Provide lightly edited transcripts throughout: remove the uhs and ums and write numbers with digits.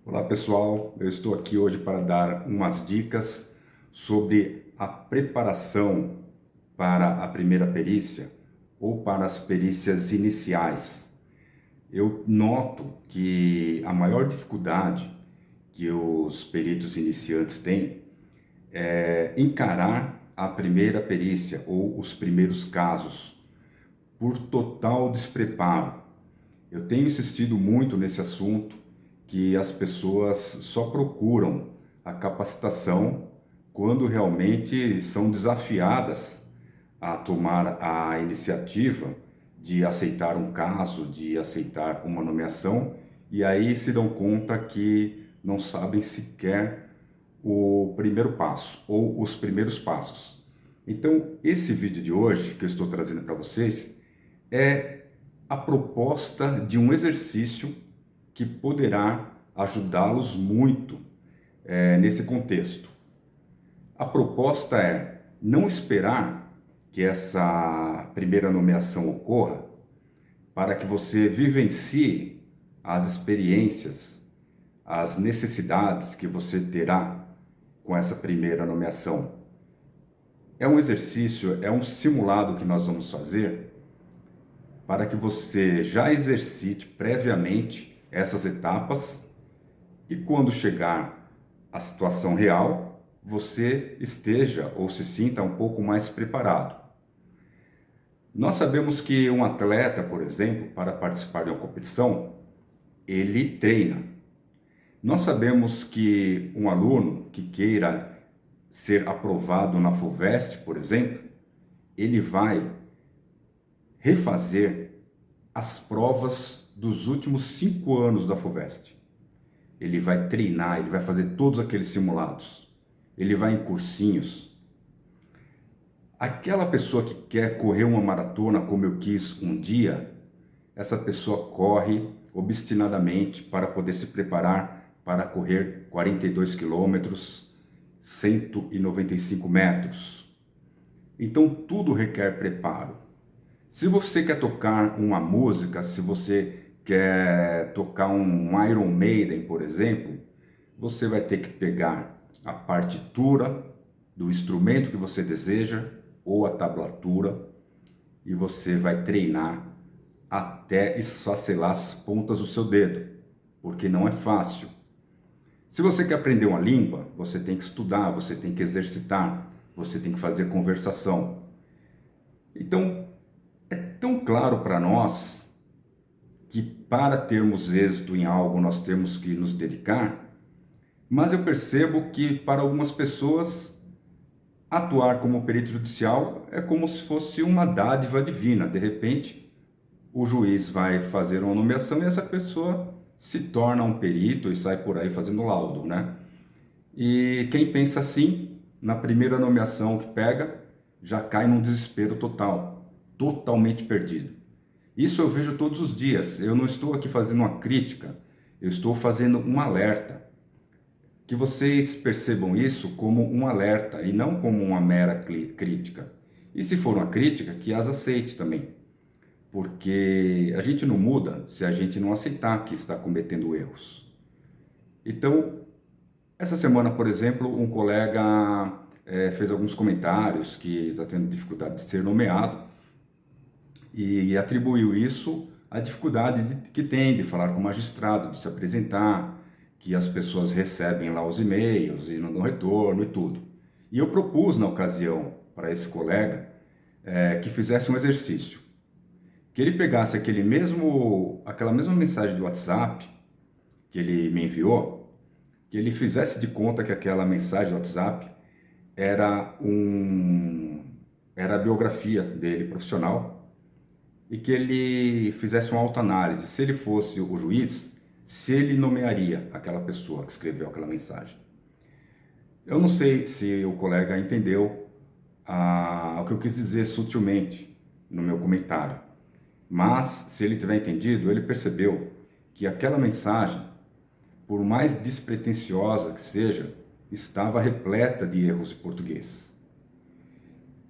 Olá pessoal, eu estou aqui hoje para dar umas dicas sobre a preparação para a primeira perícia ou para as perícias iniciais. Eu noto que a maior dificuldade que os peritos iniciantes têm é encarar a primeira perícia ou os primeiros casos por total despreparo. Eu tenho insistido muito nesse assunto, que as pessoas só procuram a capacitação quando realmente são desafiadas a tomar a iniciativa de aceitar um caso, de aceitar uma nomeação, e aí se dão conta que não sabem sequer o primeiro passo ou os primeiros passos. Então, esse vídeo de hoje que eu estou trazendo para vocês é a proposta de um exercício que poderá ajudá-los muito nesse contexto. A proposta é não esperar que essa primeira nomeação ocorra para que você vivencie as experiências, as necessidades que você terá com essa primeira nomeação. É um exercício, é um simulado que nós vamos fazer para que você já exercite previamente essas etapas e quando chegar a situação real, você esteja ou se sinta um pouco mais preparado. Nós sabemos que um atleta, por exemplo, para participar de uma competição, ele treina. Nós sabemos que um aluno que queira ser aprovado na FUVEST, por exemplo, ele vai refazer as provas dos últimos 5 anos da FUVEST. Ele vai treinar, ele vai fazer todos aqueles simulados, ele vai em cursinhos. Aquela pessoa que quer correr uma maratona como eu quis um dia, essa pessoa corre obstinadamente para poder se preparar para correr 42 quilômetros, 195 metros. Então tudo requer preparo. Se você quer tocar uma música, se você quer tocar um Iron Maiden, por exemplo, você vai ter que pegar a partitura do instrumento que você deseja ou a tablatura e você vai treinar até esfacelar as pontas do seu dedo, porque não é fácil. Se você quer aprender uma língua, você tem que estudar, você tem que exercitar, você tem que fazer conversação. Então, é tão claro para nós que para termos êxito em algo nós temos que nos dedicar, mas eu percebo que para algumas pessoas atuar como perito judicial é como se fosse uma dádiva divina. De repente, o juiz vai fazer uma nomeação e essa pessoa se torna um perito e sai por aí fazendo laudo, né? E quem pensa assim, na primeira nomeação que pega, já cai num desespero total, totalmente perdido. Isso eu vejo todos os dias. Eu não estou aqui fazendo uma crítica, eu estou fazendo um alerta. Que vocês percebam isso como um alerta e não como uma mera crítica. E se for uma crítica, que as aceite também. Porque a gente não muda se a gente não aceitar que está cometendo erros. Então, essa semana, por exemplo, um colega fez alguns comentários que está tendo dificuldade de ser nomeado e atribuiu isso à dificuldade que tem de falar com o magistrado, de se apresentar, que as pessoas recebem lá os e-mails e não dão retorno e tudo. E eu propus na ocasião para esse colega que fizesse um exercício, que ele pegasse aquela mesma mensagem do WhatsApp que ele me enviou, que ele fizesse de conta que aquela mensagem do WhatsApp era a biografia dele profissional e que ele fizesse uma autoanálise. Se ele fosse o juiz, se ele nomearia aquela pessoa que escreveu aquela mensagem. Eu não sei se o colega entendeu o que eu quis dizer sutilmente no meu comentário, mas se ele tiver entendido, ele percebeu que aquela mensagem, por mais despretensiosa que seja, estava repleta de erros de português.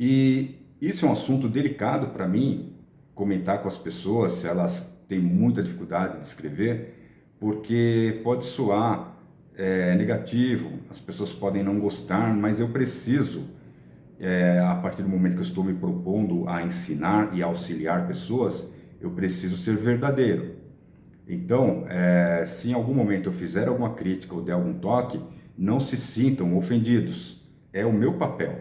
E isso é um assunto delicado para mim comentar com as pessoas se elas têm muita dificuldade de escrever, porque pode soar negativo, as pessoas podem não gostar, mas eu preciso, a partir do momento que eu estou me propondo a ensinar e auxiliar pessoas, eu preciso ser verdadeiro. Então, se em algum momento eu fizer alguma crítica ou der algum toque, não se sintam ofendidos. É o meu papel.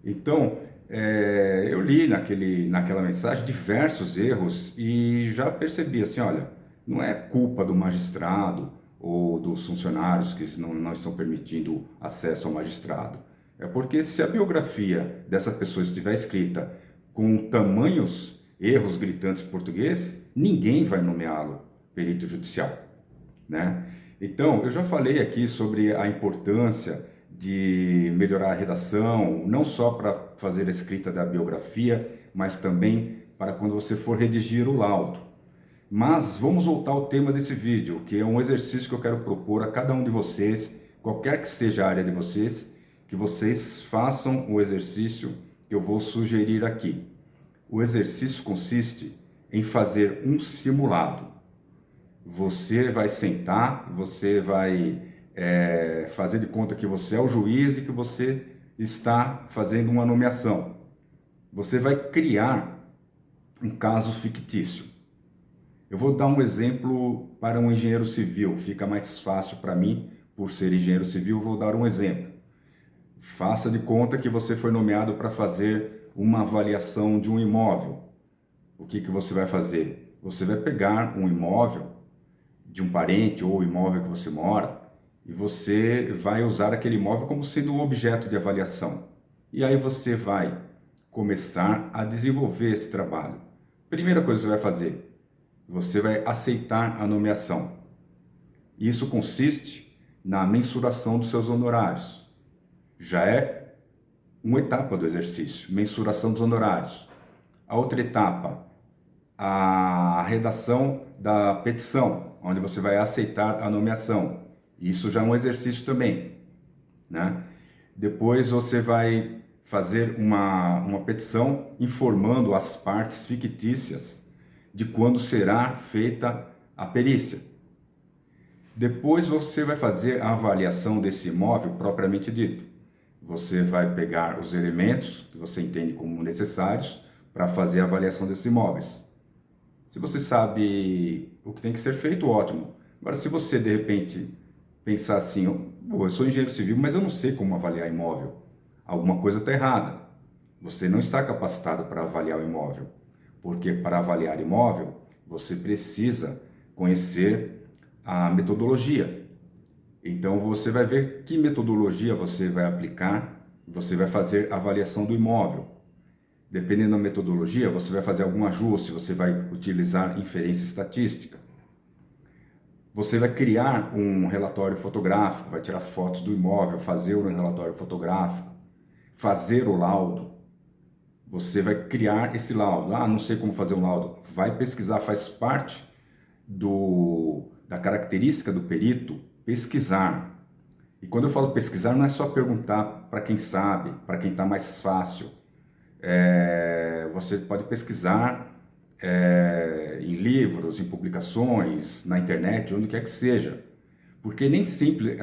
Então, eu li naquela mensagem diversos erros e já percebi assim, olha, não é culpa do magistrado ou dos funcionários que não estão permitindo acesso ao magistrado. É porque se a biografia dessa pessoa estiver escrita com tamanhos erros gritantes em português, ninguém vai nomeá-lo perito judicial, né? Então, eu já falei aqui sobre a importância de melhorar a redação, não só para fazer a escrita da biografia, mas também para quando você for redigir o laudo. Mas vamos voltar ao tema desse vídeo, que é um exercício que eu quero propor a cada um de vocês, qualquer que seja a área de vocês, que vocês façam o exercício que eu vou sugerir aqui. O exercício consiste em fazer um simulado. Você vai sentar, você vai fazer de conta que você é o juiz e que você está fazendo uma nomeação. Você vai criar um caso fictício. Eu vou dar um exemplo para um engenheiro civil, fica mais fácil para mim, por ser engenheiro civil, vou dar um exemplo. Faça de conta que você foi nomeado para fazer uma avaliação de um imóvel. O que você vai fazer? Você vai pegar um imóvel de um parente ou o imóvel que você mora e você vai usar aquele imóvel como sendo um objeto de avaliação. E aí você vai começar a desenvolver esse trabalho. Primeira coisa que você vai fazer, você vai aceitar a nomeação. Isso consiste na mensuração dos seus honorários. Já é uma etapa do exercício, mensuração dos honorários. A outra etapa, a redação da petição, onde você vai aceitar a nomeação. Isso já é um exercício também, né? Depois você vai fazer uma petição informando as partes fictícias de quando será feita a perícia. Depois você vai fazer a avaliação desse imóvel propriamente dito. Você vai pegar os elementos que você entende como necessários para fazer a avaliação desses imóveis. Se você sabe o que tem que ser feito, ótimo. Agora, se você de repente pensar assim, eu sou engenheiro civil, mas eu não sei como avaliar imóvel, alguma coisa está errada. Você não está capacitado para avaliar o imóvel, porque para avaliar imóvel, você precisa conhecer a metodologia. Então você vai ver que metodologia você vai aplicar, você vai fazer a avaliação do imóvel. Dependendo da metodologia, você vai fazer algum ajuste, você vai utilizar inferência estatística. Você vai criar um relatório fotográfico, vai tirar fotos do imóvel, fazer um relatório fotográfico, fazer o laudo. Você vai criar esse laudo. Não sei como fazer um laudo. Vai pesquisar, faz parte da característica do perito pesquisar. E quando eu falo pesquisar, não é só perguntar para quem sabe, para quem está mais fácil. Você pode pesquisar em livros, em publicações, na internet, onde quer que seja. Porque nem sempre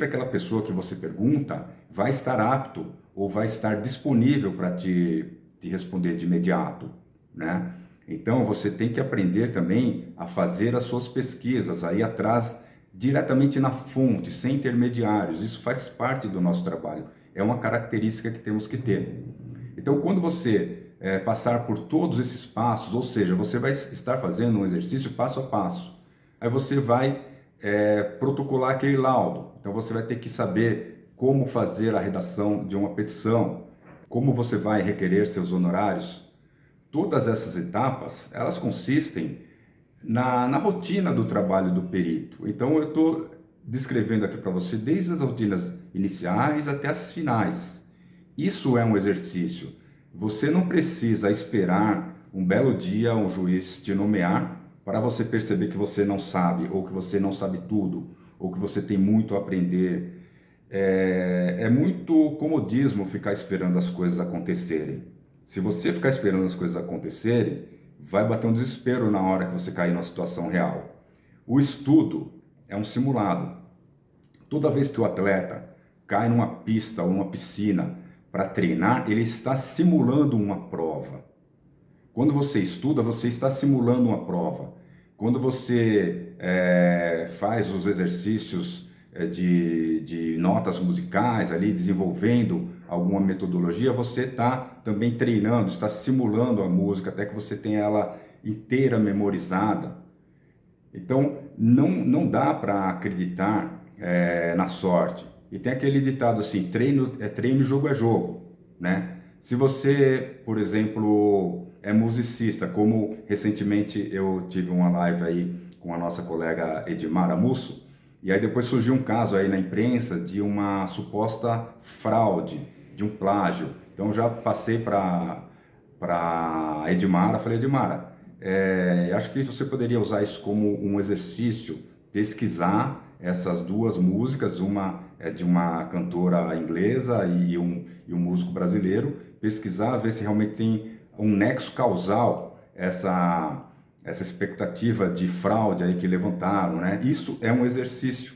aquela pessoa que você pergunta vai estar apto ou vai estar disponível para te responder de imediato, né? Então você tem que aprender também a fazer as suas pesquisas, aí atrás diretamente na fonte, sem intermediários. Isso faz parte do nosso trabalho, é uma característica que temos que ter. Então quando você passar por todos esses passos, ou seja, você vai estar fazendo um exercício passo a passo, aí você vai protocolar aquele laudo. Então você vai ter que saber como fazer a redação de uma petição, como você vai requerer seus honorários. Todas essas etapas, elas consistem na rotina do trabalho do perito. Então eu estou descrevendo aqui para você desde as rotinas iniciais até as finais. Isso é um exercício. Você não precisa esperar um belo dia um juiz te nomear para você perceber que você não sabe, ou que você não sabe tudo, ou que você tem muito a aprender. É muito comodismo ficar esperando as coisas acontecerem. Se você ficar esperando as coisas acontecerem, vai bater um desespero na hora que você cair numa situação real. O estudo é um simulado. Toda vez que o atleta cai numa pista ou numa piscina para treinar, ele está simulando uma prova. Quando você estuda, você está simulando uma prova. Quando você faz os exercícios de notas musicais ali, desenvolvendo alguma metodologia, você está também treinando, está simulando a música até que você tenha ela inteira memorizada. Então, não dá para acreditar na sorte. E tem aquele ditado assim, treino é treino, jogo é jogo, né? Se você, por exemplo, é musicista, como recentemente eu tive uma live aí com a nossa colega Edmara Musso, e aí depois surgiu um caso aí na imprensa de uma suposta fraude, de um plágio. Então já passei para Edmara, falei, Edmara, acho que você poderia usar isso como um exercício, pesquisar essas duas músicas, uma é de uma cantora inglesa e um músico brasileiro, pesquisar, ver se realmente tem um nexo causal, essa expectativa de fraude aí que levantaram, né? Isso é um exercício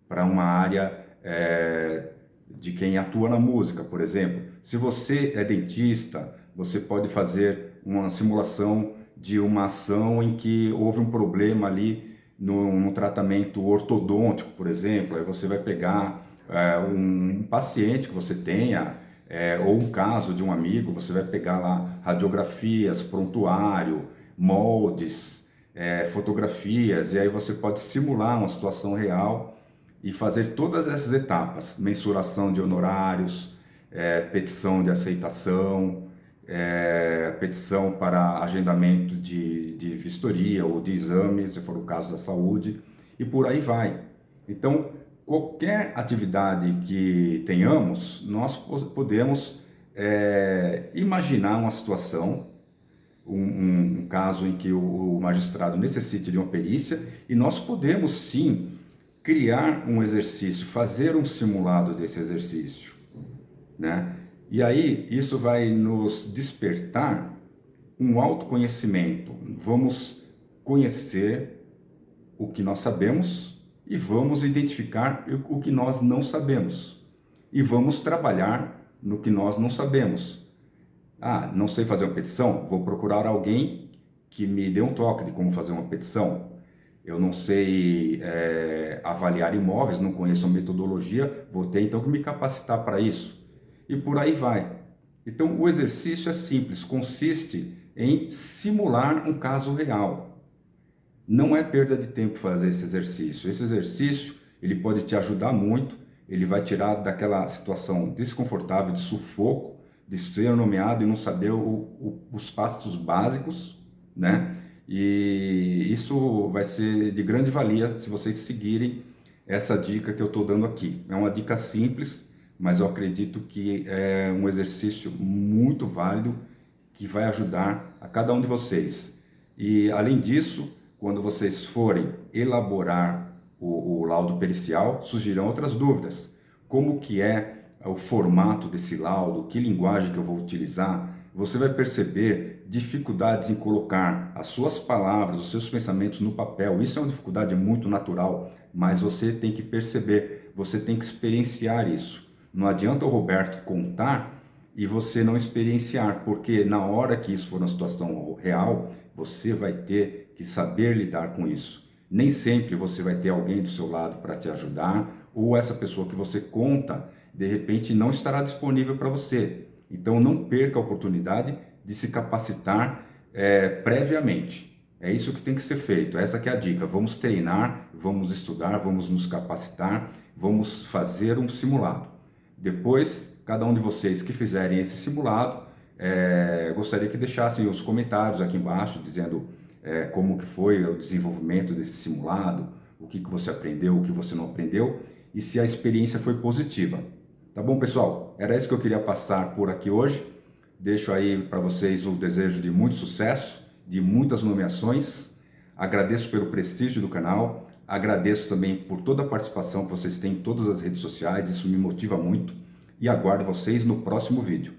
para uma área de quem atua na música, por exemplo. Se você é dentista, você pode fazer uma simulação de uma ação em que houve um problema ali no tratamento ortodôntico, por exemplo. Aí você vai pegar um paciente que você tenha, ou um caso de um amigo, você vai pegar lá radiografias, prontuário, moldes, fotografias, e aí você pode simular uma situação real e fazer todas essas etapas, mensuração de honorários, petição de aceitação, petição para agendamento de vistoria ou de exame, se for o caso da saúde, e por aí vai. Então, qualquer atividade que tenhamos, nós podemos imaginar uma situação, um caso em que o magistrado necessite de uma perícia, e nós podemos sim criar um exercício, fazer um simulado desse exercício, né? E aí isso vai nos despertar um autoconhecimento. Vamos conhecer o que nós sabemos e vamos identificar o que nós não sabemos. E vamos trabalhar no que nós não sabemos. Ah, não sei fazer uma petição? Vou procurar alguém que me dê um toque de como fazer uma petição. Eu não sei avaliar imóveis, não conheço a metodologia, vou ter então que me capacitar para isso. E por aí vai. Então o exercício é simples, consiste em simular um caso real. Não é perda de tempo fazer esse exercício. Esse exercício, ele pode te ajudar muito, ele vai tirar daquela situação desconfortável, de sufoco, de ser nomeado e não saber os passos básicos, né? E isso vai ser de grande valia se vocês seguirem essa dica que eu estou dando aqui. É uma dica simples, mas eu acredito que é um exercício muito válido que vai ajudar a cada um de vocês. E além disso, quando vocês forem elaborar o laudo pericial, surgirão outras dúvidas. Como que é o formato desse laudo, que linguagem que eu vou utilizar? Você vai perceber dificuldades em colocar as suas palavras, os seus pensamentos no papel. Isso é uma dificuldade muito natural, mas você tem que perceber, você tem que experienciar isso. Não adianta o Roberto contar e você não experienciar, porque na hora que isso for uma situação real, você vai ter que saber lidar com isso. Nem sempre você vai ter alguém do seu lado para te ajudar, ou essa pessoa que você conta, de repente, não estará disponível para você. Então não perca a oportunidade de se capacitar previamente. É isso que tem que ser feito, essa que é a dica. Vamos treinar, vamos estudar, vamos nos capacitar, vamos fazer um simulado. Depois, cada um de vocês que fizerem esse simulado, gostaria que deixassem os comentários aqui embaixo, dizendo como que foi o desenvolvimento desse simulado, o que você aprendeu, o que você não aprendeu, e se a experiência foi positiva. Tá bom, pessoal? Era isso que eu queria passar por aqui hoje. Deixo aí para vocês o desejo de muito sucesso, de muitas nomeações. Agradeço pelo prestígio do canal. Agradeço também por toda a participação que vocês têm em todas as redes sociais, isso me motiva muito. E aguardo vocês no próximo vídeo.